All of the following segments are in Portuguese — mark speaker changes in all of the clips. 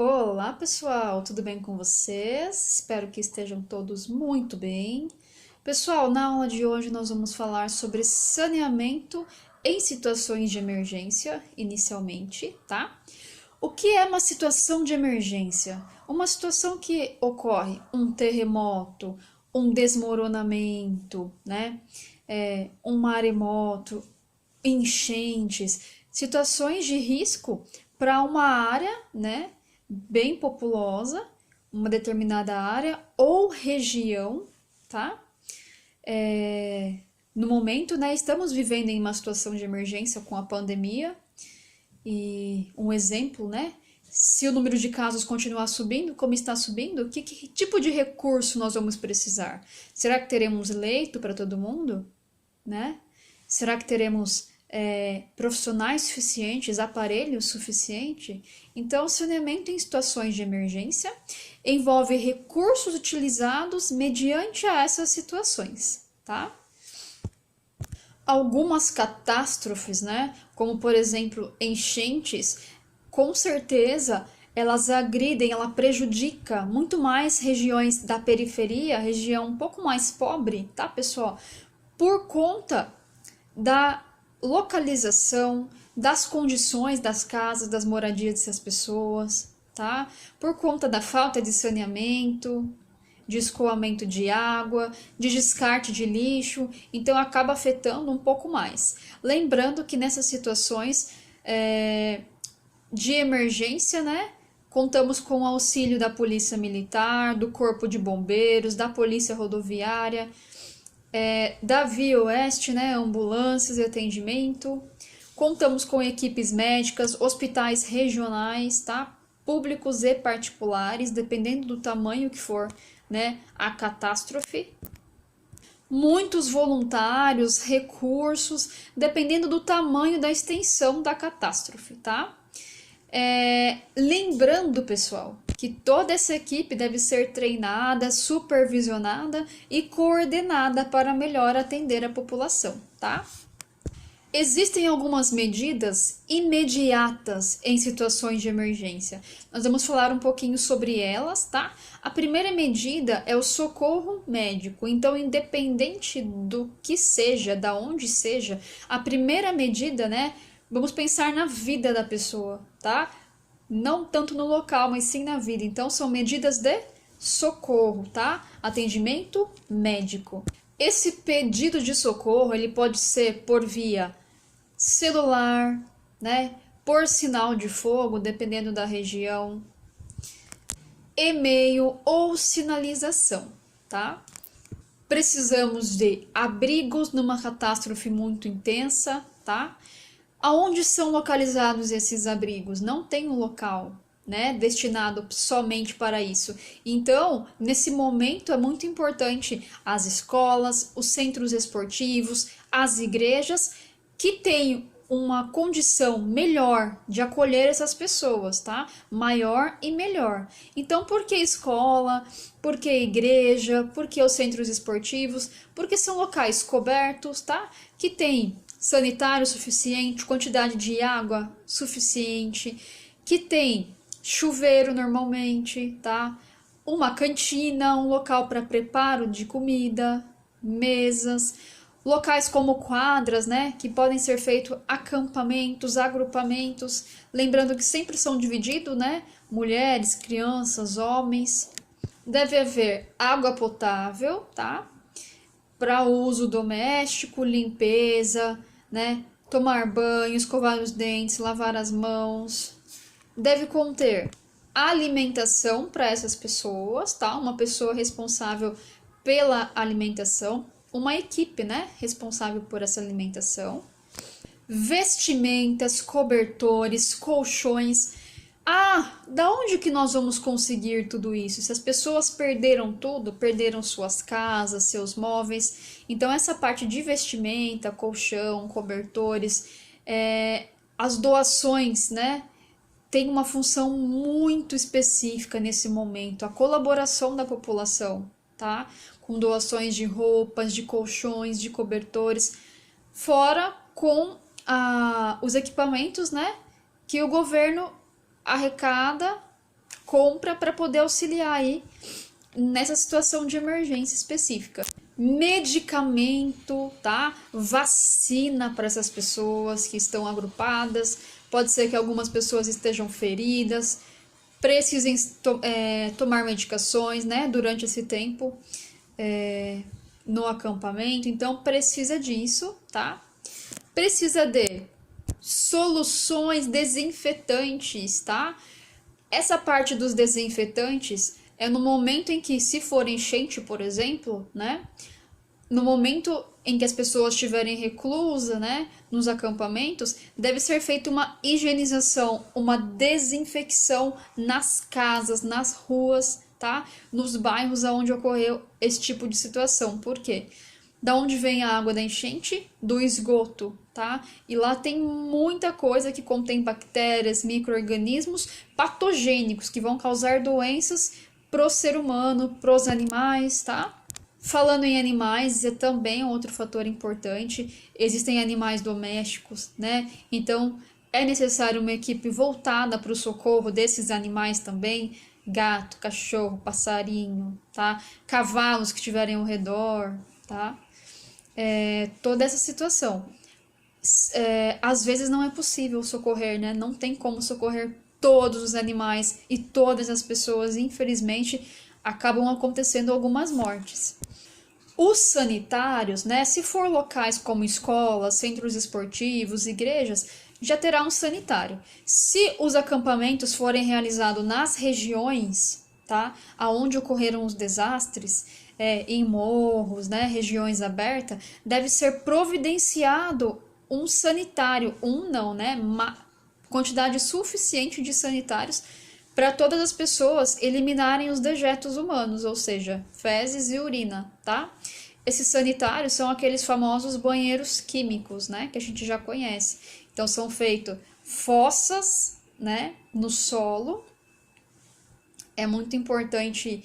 Speaker 1: Olá, pessoal, tudo bem com vocês? Espero que estejam todos muito bem. Pessoal, na aula de hoje nós vamos falar sobre saneamento em situações de emergência, inicialmente, tá? O que é uma situação de emergência? Uma situação que ocorre um terremoto, um desmoronamento, né? Um maremoto, enchentes, situações de risco para uma área, né, bem populosa, uma determinada área ou região, tá? No momento, né, estamos vivendo em uma situação de emergência com a pandemia e um exemplo, né? Se o número de casos continuar subindo, como está subindo, que tipo de recurso nós vamos precisar? Será que teremos leito para todo mundo, né? Será que teremos profissionais suficientes, aparelho suficiente? Então, saneamento em situações de emergência envolve recursos utilizados mediante a essas situações, tá? Algumas catástrofes, né, como por exemplo enchentes, com certeza elas agridem, ela prejudica muito mais regiões da periferia, região um pouco mais pobre, tá, pessoal? Por conta da localização, das condições das casas, das moradias dessas pessoas, tá? Por conta da falta de saneamento, de escoamento de água, de descarte de lixo, então acaba afetando um pouco mais. Lembrando que nessas situações de emergência, né? Contamos com o auxílio da Polícia Militar, do Corpo de Bombeiros, da Polícia Rodoviária, da Via Oeste, né, ambulâncias e atendimento. Contamos com equipes médicas, hospitais regionais, tá? Públicos e particulares, dependendo do tamanho que for, né, a catástrofe. Muitos voluntários, recursos, dependendo do tamanho da extensão da catástrofe, tá? Lembrando, pessoal, que toda essa equipe deve ser treinada, supervisionada e coordenada para melhor atender a população, tá? Existem algumas medidas imediatas em situações de emergência. Nós vamos falar um pouquinho sobre elas, tá? A primeira medida é o socorro médico. Então, independente do que seja, da onde seja, a primeira medida, né? Vamos pensar na vida da pessoa, tá? Não tanto no local, mas sim na vida. Então, são medidas de socorro, tá? Atendimento médico. Esse pedido de socorro, ele pode ser por via celular, né? Por sinal de fogo, dependendo da região, e-mail ou sinalização, tá? Precisamos de abrigos numa catástrofe muito intensa, tá? Aonde são localizados esses abrigos? Não tem um local, né, destinado somente para isso. Então, nesse momento é muito importante as escolas, os centros esportivos, as igrejas que têm uma condição melhor de acolher essas pessoas, tá? Maior e melhor. Então, por que escola? Por que igreja? Por que os centros esportivos? Porque são locais cobertos, tá? Que tem sanitário suficiente, quantidade de água suficiente, que tem chuveiro normalmente, tá? Uma cantina, um local para preparo de comida, mesas, locais como quadras, né, que podem ser feitos acampamentos, agrupamentos, lembrando que sempre são divididos, né, mulheres, crianças, homens. Deve haver água potável, tá? Para uso doméstico, limpeza, né? Tomar banho, escovar os dentes, lavar as mãos. Deve conter alimentação para essas pessoas, tá? Uma pessoa responsável pela alimentação, uma equipe, né, responsável por essa alimentação. Vestimentas, cobertores, colchões. Da onde que nós vamos conseguir tudo isso? Se as pessoas perderam tudo, perderam suas casas, seus móveis, então essa parte de vestimenta, colchão, cobertores, as doações, né, tem uma função muito específica nesse momento, a colaboração da população, tá? Com doações de roupas, de colchões, de cobertores, fora com os equipamentos, né, que o governo arrecada compra para poder auxiliar aí nessa situação de emergência específica. Medicamento, tá? Vacina para essas pessoas que estão agrupadas. Pode ser que algumas pessoas estejam feridas, precisem tomar medicações, né, durante esse tempo no acampamento. Então, precisa disso, tá? Precisa de soluções desinfetantes, tá? Essa parte dos desinfetantes é no momento em que, se for enchente, por exemplo, né? No momento em que as pessoas estiverem reclusas, né, nos acampamentos, deve ser feita uma higienização, uma desinfecção nas casas, nas ruas, tá? Nos bairros onde ocorreu esse tipo de situação. Por quê? Da onde vem a água da enchente? Do esgoto, tá? E lá tem muita coisa que contém bactérias, micro-organismos patogênicos que vão causar doenças pro ser humano, pros animais, tá? Falando em animais, é também outro fator importante. Existem animais domésticos, né? Então, é necessário uma equipe voltada para o socorro desses animais também. Gato, cachorro, passarinho, tá? Cavalos que estiverem ao redor, tá? Toda essa situação. Às vezes não é possível socorrer, né? Não tem como socorrer todos os animais e todas as pessoas. Infelizmente, acabam acontecendo algumas mortes. Os sanitários, né, se for locais como escolas, centros esportivos, igrejas, já terá um sanitário. Se os acampamentos forem realizados nas regiões, tá, aonde ocorreram os desastres, em morros, né, regiões abertas, deve ser providenciado um sanitário, uma quantidade suficiente de sanitários para todas as pessoas eliminarem os dejetos humanos, ou seja, fezes e urina, tá? Esses sanitários são aqueles famosos banheiros químicos, né, que a gente já conhece. Então são feitos fossas, né, no solo. É muito importante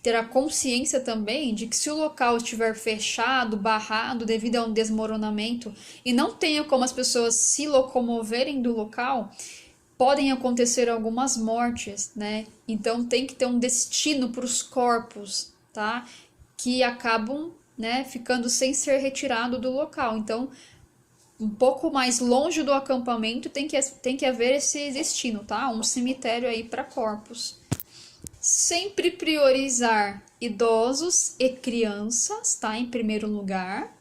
Speaker 1: ter a consciência também de que se o local estiver fechado, barrado devido a um desmoronamento e não tenha como as pessoas se locomoverem do local, podem acontecer algumas mortes, né? Então tem que ter um destino para os corpos, tá? Que acabam, né, ficando sem ser retirado do local. Então, um pouco mais longe do acampamento tem que haver esse destino, tá? Um cemitério aí para corpos. Sempre priorizar idosos e crianças, tá? Em primeiro lugar.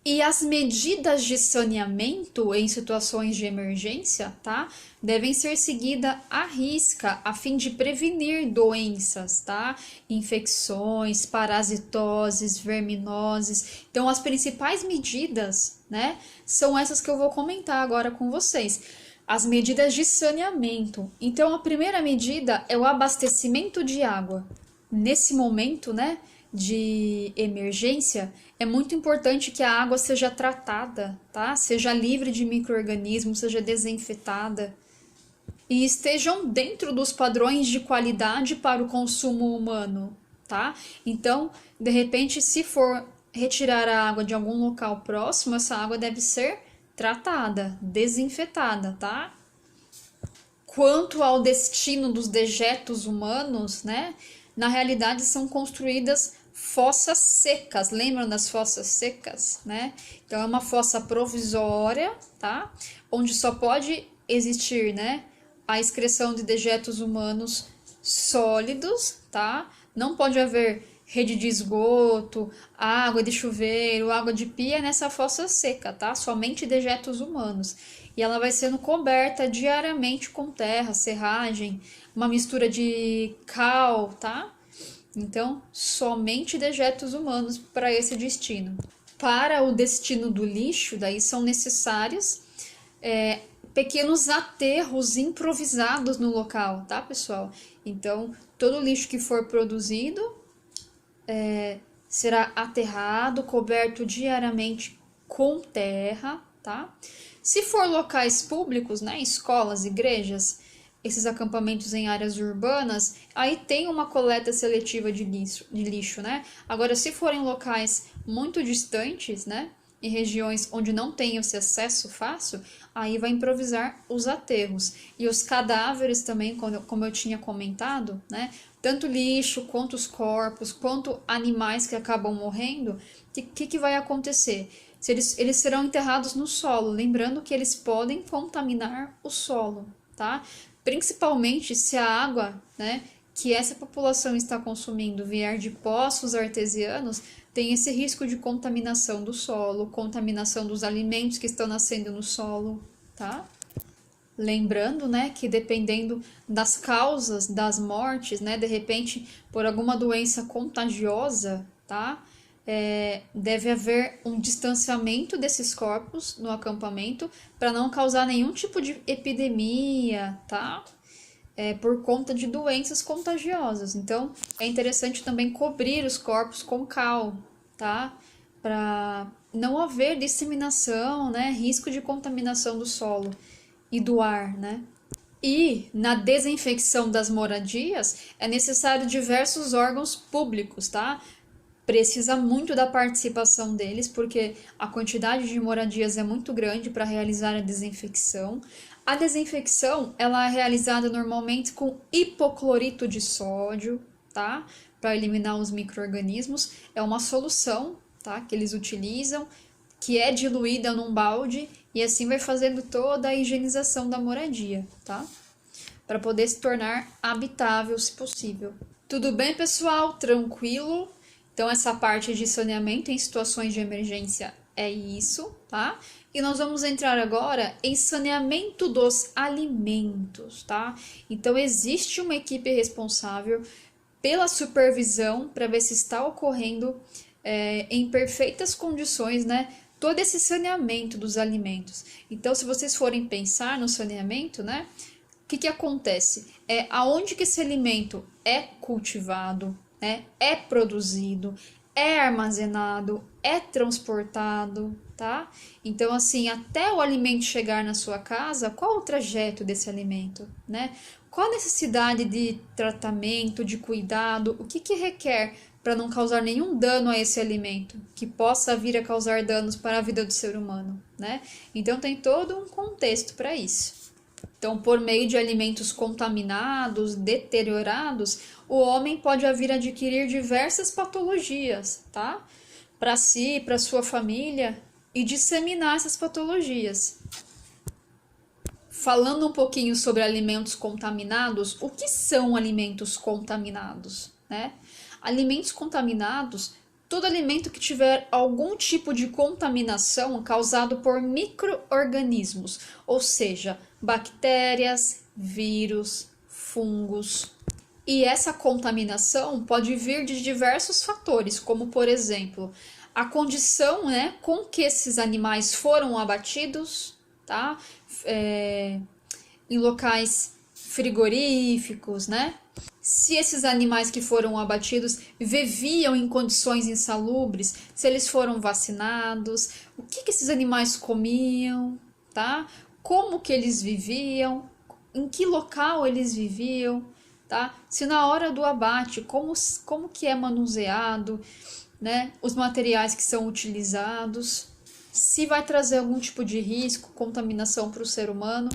Speaker 1: E as medidas de saneamento em situações de emergência, tá? Devem ser seguidas à risca, a fim de prevenir doenças, tá? Infecções, parasitoses, verminoses. Então, as principais medidas, né, são essas que eu vou comentar agora com vocês. As medidas de saneamento. Então, a primeira medida é o abastecimento de água. Nesse momento, né, de emergência, é muito importante que a água seja tratada, tá? Seja livre de micro-organismos, seja desinfetada e estejam dentro dos padrões de qualidade para o consumo humano, tá? Então, de repente, se for retirar a água de algum local próximo, essa água deve ser tratada, desinfetada, tá? Quanto ao destino dos dejetos humanos, né? Na realidade, são construídas fossas secas. Lembram das fossas secas, né? Então, é uma fossa provisória, tá? Onde só pode existir, né, a excreção de dejetos humanos sólidos, tá? Não pode haver rede de esgoto, água de chuveiro, água de pia nessa fossa seca, tá? Somente dejetos humanos. E ela vai sendo coberta diariamente com terra, serragem, uma mistura de cal, tá? Então, somente dejetos humanos para esse destino. Para o destino do lixo, daí são necessários pequenos aterros improvisados no local, tá, pessoal? Então, todo lixo que for produzido será aterrado, coberto diariamente com terra, tá? Se for locais públicos, né, escolas, igrejas, esses acampamentos em áreas urbanas, aí tem uma coleta seletiva de lixo, né? Agora, se forem locais muito distantes, né, em regiões onde não tem esse acesso fácil, aí vai improvisar os aterros. E os cadáveres também, como eu tinha comentado, né? Tanto lixo, quanto os corpos, quanto animais que acabam morrendo, o que vai acontecer? Eles serão enterrados no solo, lembrando que eles podem contaminar o solo, tá? Principalmente se a água, né, que essa população está consumindo vier de poços artesianos, tem esse risco de contaminação do solo, contaminação dos alimentos que estão nascendo no solo, tá? Lembrando, né, que dependendo das causas das mortes, né, de repente por alguma doença contagiosa, tá? Deve haver um distanciamento desses corpos no acampamento para não causar nenhum tipo de epidemia, tá? Por conta de doenças contagiosas. Então, é interessante também cobrir os corpos com cal, tá? Para não haver disseminação, né? Risco de contaminação do solo e do ar, né? E na desinfecção das moradias é necessário diversos órgãos públicos, tá? Precisa muito da participação deles, porque a quantidade de moradias é muito grande para realizar a desinfecção. A desinfecção ela é realizada normalmente com hipoclorito de sódio, tá? Para eliminar os micro-organismos. É uma solução, tá? Que eles utilizam, que é diluída num balde e assim vai fazendo toda a higienização da moradia, tá? Para poder se tornar habitável, se possível. Tudo bem, pessoal? Tranquilo? Então, essa parte de saneamento em situações de emergência é isso, tá? E nós vamos entrar agora em saneamento dos alimentos, tá? Então, existe uma equipe responsável pela supervisão para ver se está ocorrendo em perfeitas condições, né? Todo esse saneamento dos alimentos. Então, se vocês forem pensar no saneamento, né? O que acontece? Aonde que esse alimento é cultivado, né? É produzido, é armazenado, é transportado, tá? Então, assim, até o alimento chegar na sua casa, qual o trajeto desse alimento, né? Qual a necessidade de tratamento, de cuidado, o que requer para não causar nenhum dano a esse alimento, que possa vir a causar danos para a vida do ser humano, né? Então, tem todo um contexto para isso. Então, por meio de alimentos contaminados, deteriorados, o homem pode vir a adquirir diversas patologias, tá? Para si, para sua família e disseminar essas patologias. Falando um pouquinho sobre alimentos contaminados, o que são alimentos contaminados, né? Alimentos contaminados, todo alimento que tiver algum tipo de contaminação causado por micro-organismos, ou seja, bactérias, vírus, fungos. E essa contaminação pode vir de diversos fatores, como por exemplo, a condição, né, com que esses animais foram abatidos, tá? Em locais frigoríficos, né? Se esses animais que foram abatidos viviam em condições insalubres, se eles foram vacinados, o que esses animais comiam, tá? Como que eles viviam, em que local eles viviam, tá? Se na hora do abate, como que é manuseado, né? Os materiais que são utilizados, se vai trazer algum tipo de risco, contaminação para o ser humano.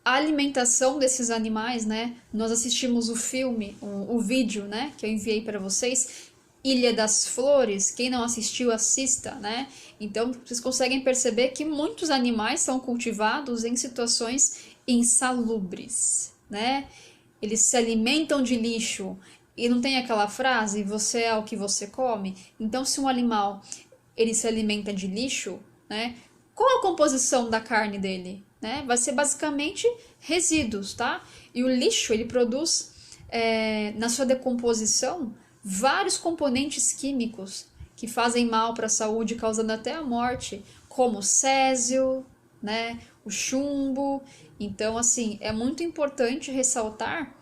Speaker 1: A alimentação desses animais, né? Nós assistimos o filme, o vídeo, né? Que eu enviei para vocês, Ilha das Flores. Quem não assistiu, assista, né? Então, vocês conseguem perceber que muitos animais são cultivados em situações insalubres, né? Eles se alimentam de lixo. E não tem aquela frase, você é o que você come? Então, se um animal ele se alimenta de lixo, né? Qual a composição da carne dele? Né? Vai ser basicamente resíduos, tá? E o lixo, ele produz, na sua decomposição, vários componentes químicos que fazem mal para a saúde, causando até a morte, como o césio, né? O chumbo. Então, assim, é muito importante ressaltar,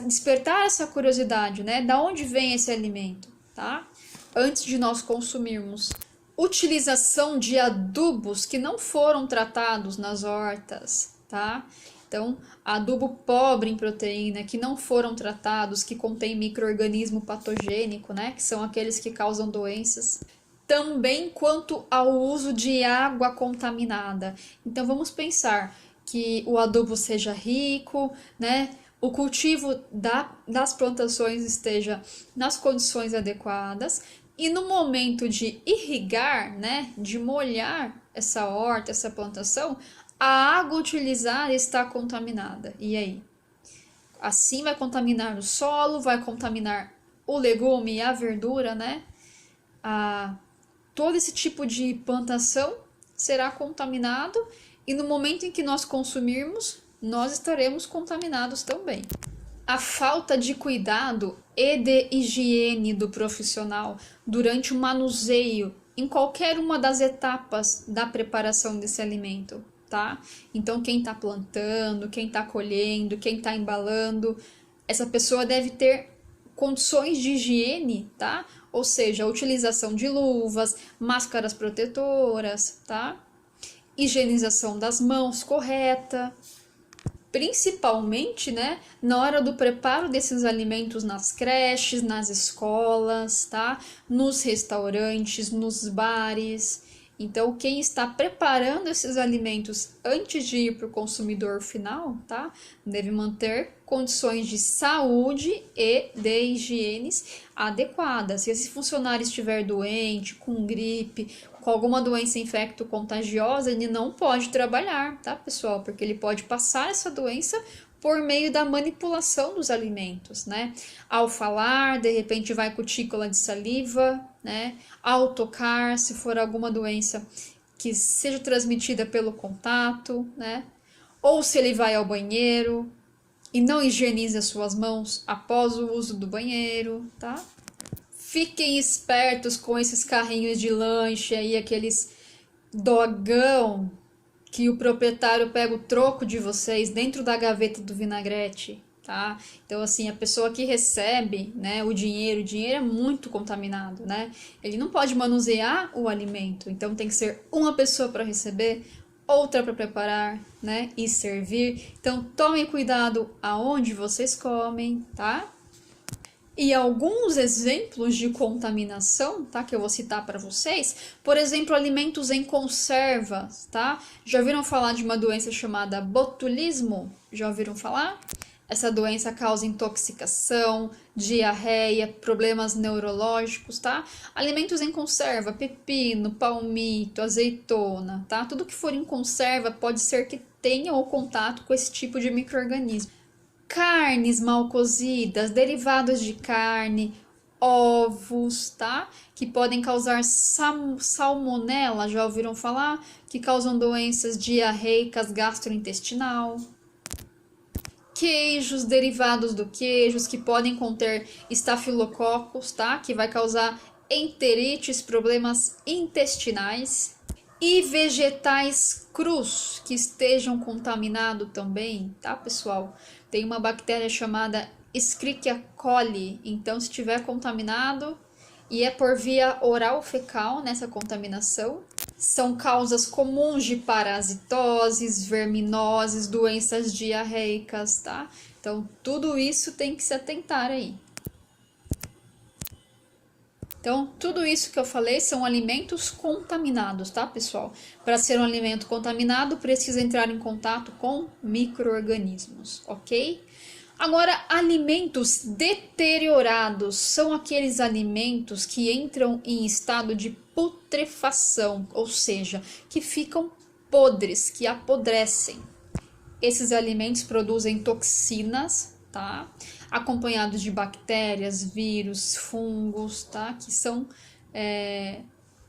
Speaker 1: despertar essa curiosidade, né? Da onde vem esse alimento, tá? Antes de nós consumirmos. Utilização de adubos que não foram tratados nas hortas, tá? Então, adubo pobre em proteína, que não foram tratados, que contém micro-organismo patogênico, né? Que são aqueles que causam doenças. também quanto ao uso de água contaminada. Então vamos pensar que o adubo seja rico, né? O cultivo das plantações esteja nas condições adequadas e no momento de irrigar, né, de molhar essa horta, essa plantação, a água utilizada está contaminada. E aí? Assim vai contaminar o solo, vai contaminar o legume e a verdura, né? Todo esse tipo de plantação será contaminado e no momento em que nós consumirmos, nós estaremos contaminados também. A falta de cuidado e de higiene do profissional durante o manuseio em qualquer uma das etapas da preparação desse alimento, tá? Então, quem está plantando, quem está colhendo, quem está embalando, essa pessoa deve ter condições de higiene, tá? Ou seja, a utilização de luvas, máscaras protetoras, tá? Higienização das mãos correta, principalmente, né, na hora do preparo desses alimentos nas creches, nas escolas, tá? Nos restaurantes, nos bares. Então, quem está preparando esses alimentos antes de ir para o consumidor final, tá? Deve manter condições de saúde e de higiene adequadas. Se esse funcionário estiver doente, com gripe, com alguma doença infecto-contagiosa, ele não pode trabalhar, tá, pessoal? Porque ele pode passar essa doença por meio da manipulação dos alimentos, né? Ao falar, de repente vai cutícula de saliva, né? Ao tocar, se for alguma doença que seja transmitida pelo contato, né? Ou se ele vai ao banheiro e não higieniza suas mãos após o uso do banheiro, tá? Fiquem espertos com esses carrinhos de lanche aí, aqueles dogão que o proprietário pega o troco de vocês dentro da gaveta do vinagrete, tá? Então, assim, a pessoa que recebe, né, o dinheiro é muito contaminado, né? Ele não pode manusear o alimento, então tem que ser uma pessoa para receber, outra para preparar, né, e servir. Então, tomem cuidado aonde vocês comem, tá? E alguns exemplos de contaminação, tá, que eu vou citar para vocês, por exemplo, alimentos em conserva, tá? Já ouviram falar de uma doença chamada botulismo? Já ouviram falar? Essa doença causa intoxicação, diarreia, problemas neurológicos, tá? Alimentos em conserva, pepino, palmito, azeitona, tá? Tudo que for em conserva pode ser que tenha o contato com esse tipo de micro-organismo. Carnes mal cozidas, derivados de carne, ovos, tá? Que podem causar salmonela, já ouviram falar? Que causam doenças diarreicas gastrointestinal. Queijos, derivados do queijos, que podem conter estafilococos, tá? Que vai causar enterites, problemas intestinais. E vegetais crus que estejam contaminados também, tá, pessoal? Tem uma bactéria chamada Escherichia coli, então se estiver contaminado e é por via oral fecal nessa contaminação, são causas comuns de parasitoses, verminoses, doenças diarreicas, tá? Então tudo isso tem que se atentar aí. Então, tudo isso que eu falei são alimentos contaminados, tá, pessoal? Para ser um alimento contaminado, precisa entrar em contato com micro-organismos, ok? Agora, alimentos deteriorados são aqueles alimentos que entram em estado de putrefação, ou seja, que ficam podres, que apodrecem. Esses alimentos produzem toxinas, tá? Acompanhados de bactérias, vírus, fungos, tá? Que são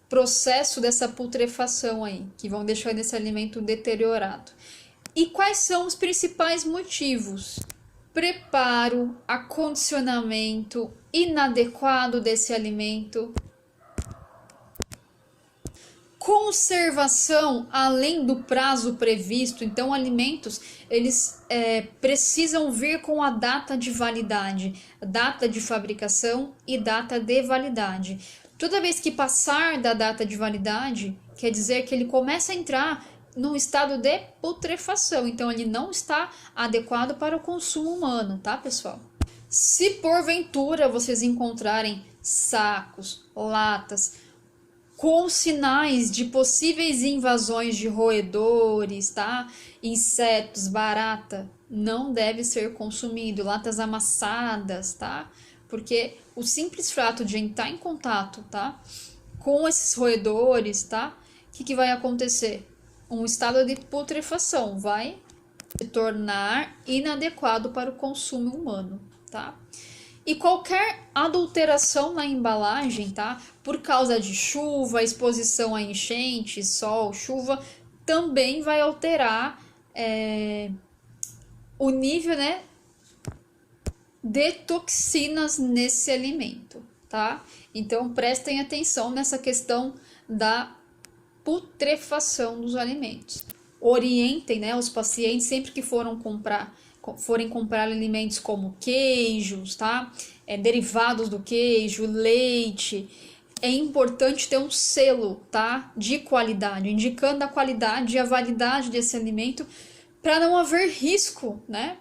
Speaker 1: processo dessa putrefação aí, que vão deixando esse alimento deteriorado. E quais são os principais motivos? Preparo, acondicionamento inadequado desse alimento, conservação além do prazo previsto. Então, alimentos eles precisam vir com a data de validade, data de fabricação e data de validade. Toda vez que passar da data de validade, quer dizer que ele começa a entrar num estado de putrefação, então ele não está adequado para o consumo humano, tá, pessoal? Se porventura vocês encontrarem sacos, latas com sinais de possíveis invasões de roedores, tá? Insetos, barata, não deve ser consumido. Latas amassadas, tá? Porque o simples fato de entrar em contato, tá? Com esses roedores, tá? O que vai acontecer? Um estado de putrefação vai se tornar inadequado para o consumo humano, tá? E qualquer adulteração na embalagem, tá? Por causa de chuva, exposição a enchente, sol, chuva, também vai alterar o nível, né, de toxinas nesse alimento, tá? Então prestem atenção nessa questão da putrefação dos alimentos. Orientem, né, os pacientes sempre que forem comprar alimentos como queijos, tá? Derivados do queijo, leite. É importante ter um selo, tá? De qualidade, indicando a qualidade e a validade desse alimento para não haver risco, né?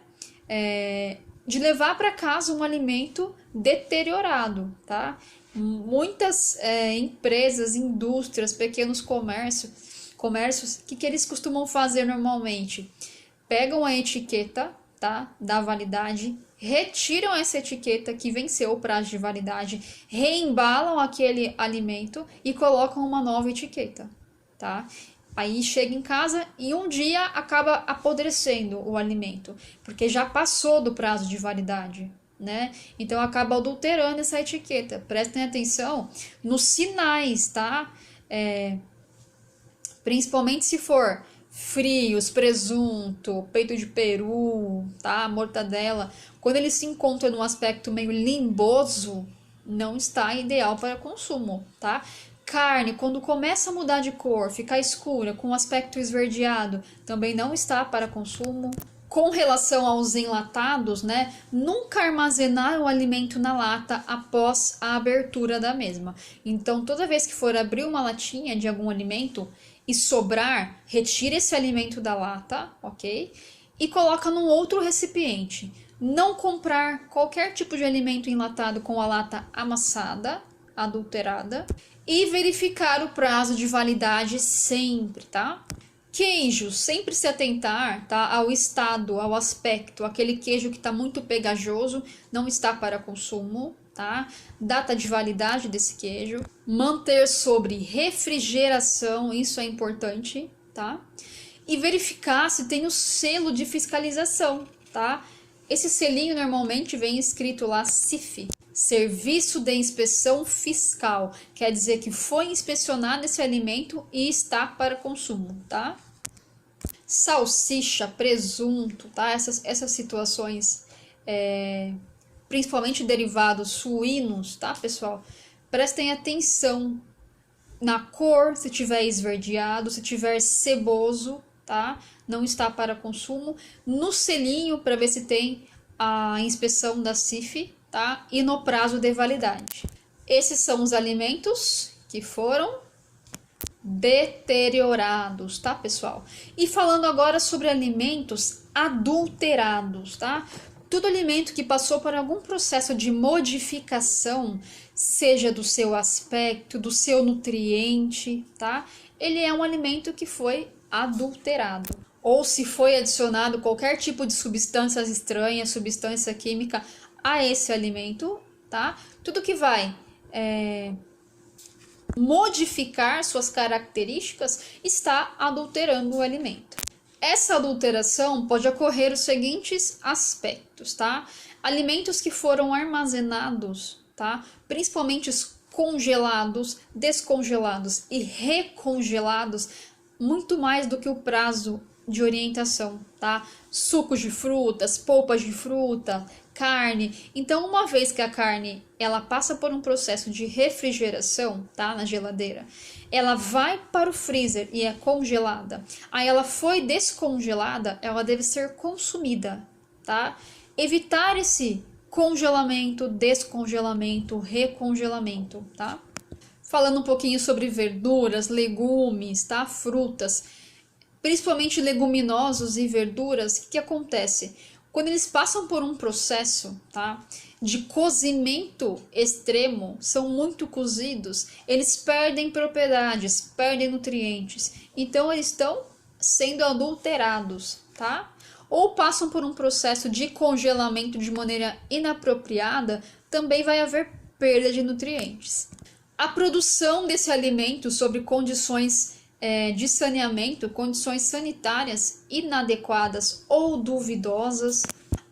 Speaker 1: De levar para casa um alimento deteriorado, tá? Muitas empresas, indústrias, pequenos comércios, o que eles costumam fazer normalmente? Pegam a etiqueta, tá, da validade, retiram essa etiqueta que venceu o prazo de validade, reembalam aquele alimento e colocam uma nova etiqueta, tá? Aí chega em casa e um dia acaba apodrecendo o alimento, porque já passou do prazo de validade, né? Então acaba adulterando essa etiqueta. Prestem atenção nos sinais, tá? Principalmente se for frios, presunto, peito de peru, tá? Mortadela. Quando eles se encontram num aspecto meio limboso, não está ideal para consumo, tá? Carne, quando começa a mudar de cor, ficar escura, com aspecto esverdeado, também não está para consumo. Com relação aos enlatados, né? Nunca armazenar o alimento na lata após a abertura da mesma. Então, toda vez que for abrir uma latinha de algum alimento e sobrar, retire esse alimento da lata, ok? E coloca num outro recipiente. Não comprar qualquer tipo de alimento enlatado com a lata amassada, adulterada. E verificar o prazo de validade sempre, tá? Queijo, sempre se atentar, tá, ao estado, ao aspecto. Aquele queijo que está muito pegajoso não está para consumo, tá? Data de validade desse queijo. Manter sobre refrigeração, isso é importante, tá? E verificar se tem o selo de fiscalização, tá? Esse selinho normalmente vem escrito lá CIF, Serviço de Inspeção Fiscal, quer dizer que foi inspecionado esse alimento e está para consumo, tá? Salsicha, presunto, tá? Essas situações, principalmente derivados suínos, tá, pessoal? Prestem atenção na cor, se tiver esverdeado, se tiver ceboso, tá? Não está para consumo. No selinho, para ver se tem a inspeção da CIF, tá? E no prazo de validade. Esses são os alimentos que foram deteriorados, tá, pessoal? E falando agora sobre alimentos adulterados, tá? Todo alimento que passou por algum processo de modificação, seja do seu aspecto, do seu nutriente, tá? Ele é um alimento que foi adulterado. Ou se foi adicionado qualquer tipo de substâncias estranhas, substância química a esse alimento, tá? Tudo que vai modificar suas características está adulterando o alimento. Essa adulteração pode ocorrer os seguintes aspectos, tá? Alimentos que foram armazenados, tá? Principalmente os congelados, descongelados e recongelados, muito mais do que o prazo de orientação, tá? Sucos de frutas, polpas de fruta, carne. Então, uma vez que a carne ela passa por um processo de refrigeração, tá, na geladeira, ela vai para o freezer e é congelada. Aí ela foi descongelada, ela deve ser consumida, tá? Evitar esse congelamento, descongelamento, recongelamento, tá? Falando um pouquinho sobre verduras, legumes, tá? Frutas, principalmente leguminosos e verduras, o que acontece? quando eles passam por um processo, tá, de cozimento extremo, são muito cozidos, eles perdem propriedades, perdem nutrientes. Então eles estão sendo adulterados, tá? Ou passam por um processo de congelamento de maneira inapropriada, também vai haver perda de nutrientes. A produção desse alimento sob condições de saneamento, condições sanitárias inadequadas ou duvidosas,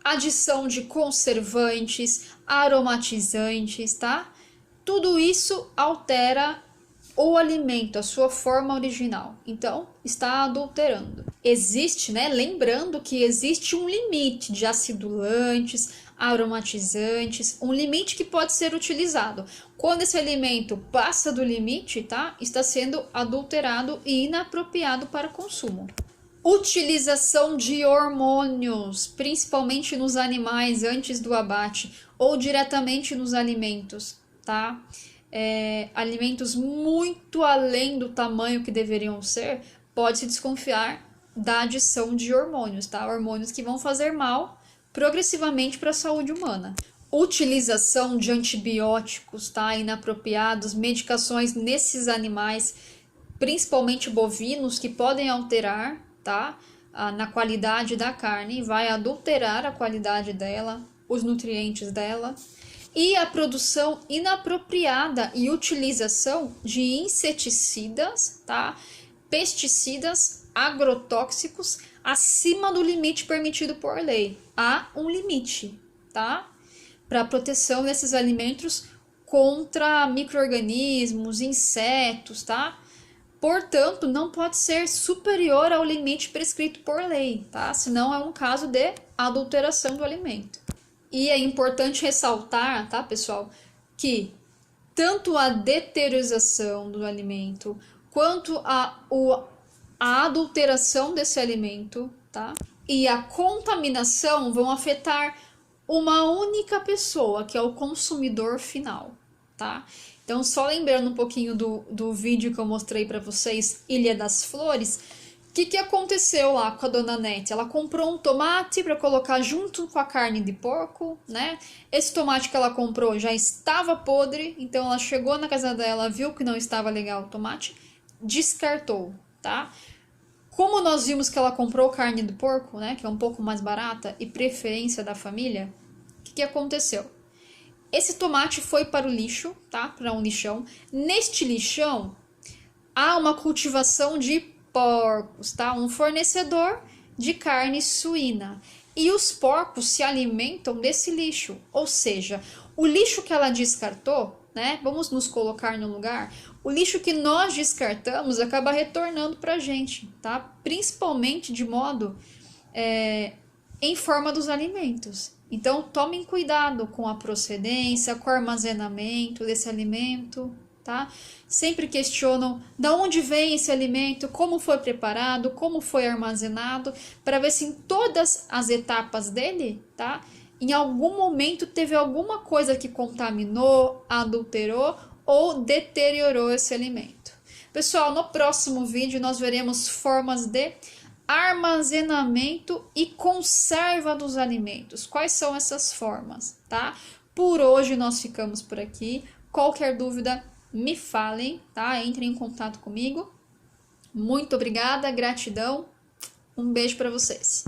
Speaker 1: adição de conservantes, aromatizantes, tá? Tudo isso altera o alimento, a sua forma original. Então, está adulterando. Existe, né? Lembrando que existe um limite de acidulantes, aromatizantes, um limite que pode ser utilizado. Quando esse alimento passa do limite, tá? Está sendo adulterado e inapropriado para consumo. Utilização de hormônios, principalmente nos animais antes do abate ou diretamente nos alimentos, tá? Alimentos muito além do tamanho que deveriam ser, pode-se desconfiar da adição de hormônios, tá? Hormônios que vão fazer mal progressivamente para a saúde humana. Utilização de antibióticos, tá? Inapropriados, medicações nesses animais, principalmente bovinos, que podem alterar, tá? Na qualidade da carne, vai adulterar a qualidade dela, os nutrientes dela. E a produção inapropriada e utilização de inseticidas, tá? Pesticidas, agrotóxicos acima do limite permitido por lei. Há um limite, tá? Para a proteção desses alimentos contra micro-organismos, insetos, tá? Portanto, não pode ser superior ao limite prescrito por lei, tá? Senão é um caso de adulteração do alimento. E é importante ressaltar, tá, pessoal, que tanto a deteriorização do alimento quanto a adulteração desse alimento, tá, e a contaminação vão afetar uma única pessoa, que é o consumidor final, tá? Então, só lembrando um pouquinho do vídeo que eu mostrei para vocês, Ilha das Flores, o que aconteceu lá com a dona Nete? Ela comprou um tomate para colocar junto com a carne de porco, né? Esse tomate que ela comprou já estava podre, então ela chegou na casa dela, viu que não estava legal o tomate, descartou, tá? Como nós vimos que ela comprou carne de porco, né, que é um pouco mais barata e preferência da família, o que aconteceu? Esse tomate foi para o lixo, tá? Para um lixão. Neste lixão há uma cultivação de porcos, tá? Um fornecedor de carne suína. E os porcos se alimentam desse lixo, ou seja, o lixo que ela descartou, né? Vamos nos colocar no lugar. O lixo que nós descartamos acaba retornando para a gente, tá? Principalmente de modo em forma dos alimentos. Então, tomem cuidado com a procedência, com o armazenamento desse alimento, tá? Sempre questionam de onde vem esse alimento, como foi preparado, como foi armazenado, para ver se em todas as etapas dele, tá? Em algum momento teve alguma coisa que contaminou, adulterou ou deteriorou esse alimento. Pessoal, no próximo vídeo nós veremos formas de armazenamento e conserva dos alimentos. Quais são essas formas, tá? Por hoje nós ficamos por aqui. Qualquer dúvida, me falem, tá? Entrem em contato comigo. Muito obrigada, gratidão. Um beijo para vocês.